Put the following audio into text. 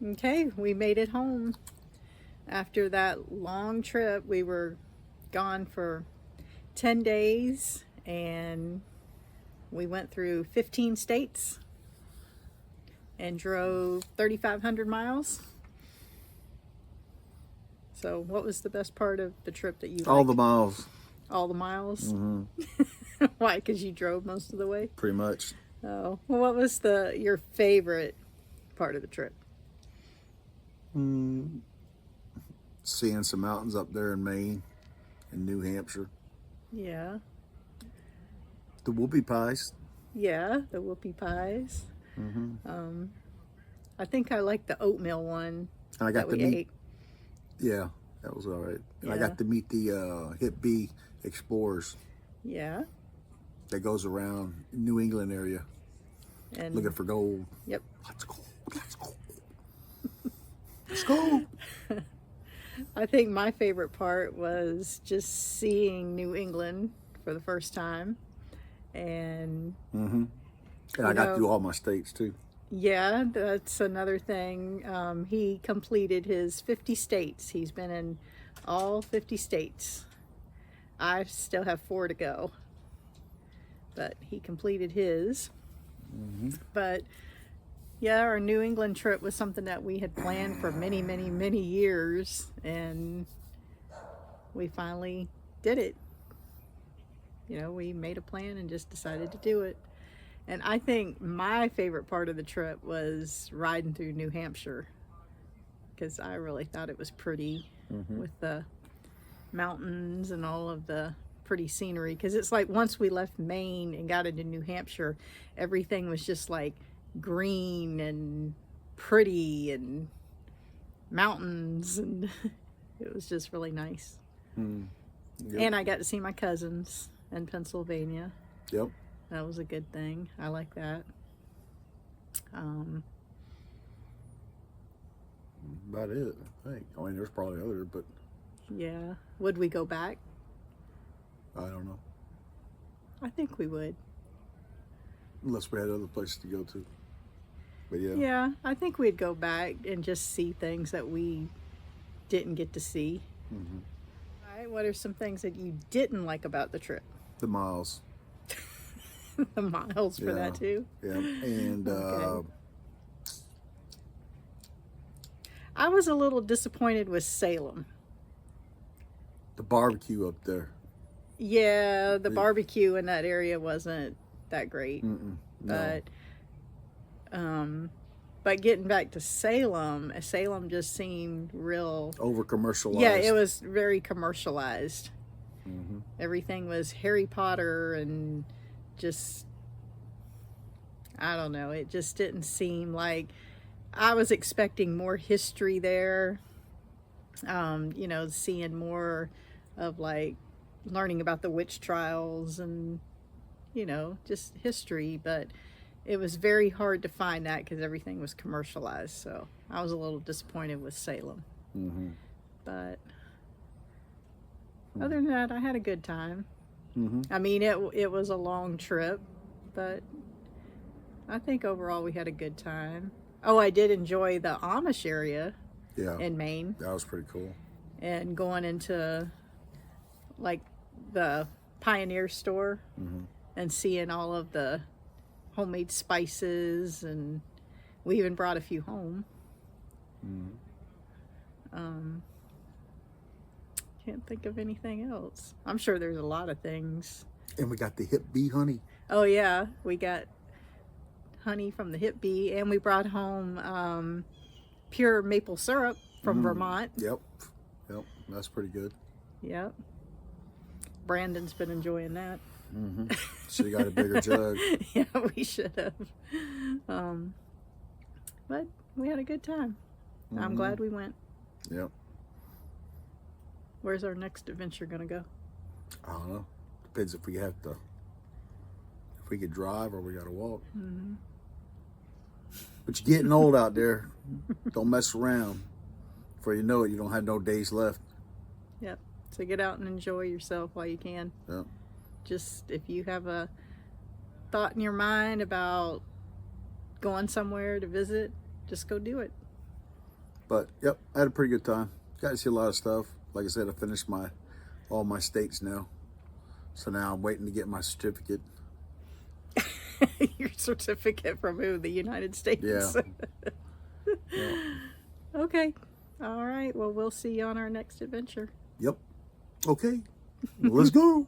Okay, we made it home. After that long trip, we were gone for 10 days and we went through 15 states and drove 3,500 miles. So what was the best part of the trip that you liked? All the miles. All the miles? Mm-hmm. Why? Because you drove most of the way? Pretty much. Oh, well, what was your favorite part of the trip? Seeing some mountains up there in Maine and New Hampshire. Yeah. The whoopie pies. Yeah, the whoopie pies. Mm-hmm. I think I liked the oatmeal one And I got that we ate. Yeah, that was all right. And I Yeah. got to meet the Hip B explorers Yeah. that goes around New England area And looking for gold. Yep. Let's go. Let's go. Let's go. I think my favorite part was just seeing New England for the first time. And Mm-hmm. And I got to do all my states too. yeah, that's another thing. He completed his 50 states. He's been in all 50 states. I still have 4 to go. But he completed his. Mm-hmm. But yeah, our New England trip was something that we had planned for many, many, many years, and we finally did it. You know, we made a plan and just decided to do it. And I think my favorite part of the trip was riding through New Hampshire, because I really thought it was pretty with the mountains and all of the pretty scenery. Because it's like once we left Maine and got into New Hampshire, everything was just like green and pretty and mountains, and it was just really nice. Yep. And I got to see my cousins in Pennsylvania. Yep. That was a good thing. I like that. About it, I think. I mean, there's probably other, but Yeah. Would we go back? I don't know. I think we would. Unless we had other places to go to. But yeah. Yeah, I think we'd go back and just see things that we didn't get to see. Mm-hmm. All right, what are some things that you didn't like about the trip? The miles. The miles for that too? Yeah. And Okay. I was a little disappointed with Salem. the barbecue up there. Yeah, the barbecue in that area wasn't that great. No. But getting back to Salem just seemed real Over commercialized. Yeah, it was very commercialized. Mm-hmm. Everything was Harry Potter and just, I don't know, it just didn't seem like, I was expecting more history there. You know, seeing more of like learning about the witch trials and, you know, just history, but it was very hard to find that because everything was commercialized. So I was a little disappointed with Salem. Mm-hmm. But other than that, I had a good time. Mm-hmm. I mean, it was a long trip, but I think overall we had a good time. Oh, I did enjoy the Amish area in Maine. That was pretty cool. And going into like the Pioneer store and seeing all of the homemade spices, and we even brought a few home. Can't think of anything else. I'm sure there's a lot of things. And we got the hip bee honey. Oh yeah, we got honey from the hip bee, and we brought home pure maple syrup from Vermont. Yep, that's pretty good. Yep. Brandon's been enjoying that. Should have got a bigger jug. Yeah, we should have. But we had a good time. I'm glad we went. Yep. Where's our next adventure gonna go? I don't know. Depends if we have to. If we could drive or we gotta walk. But you're getting old out there. Don't mess around. Before you know it, you don't have no days left. Yep. So get out and enjoy yourself while you can. Yep. Just if you have a thought in your mind about going somewhere to visit, just go do it. But yep, I had a pretty good time. Got to see a lot of stuff. Like I said, I finished all my states now. So now I'm waiting to get my certificate. Your certificate from who? The United States? Yeah. Okay. All right. Well, we'll see you on our next adventure. Yep. Okay. Well, let's go.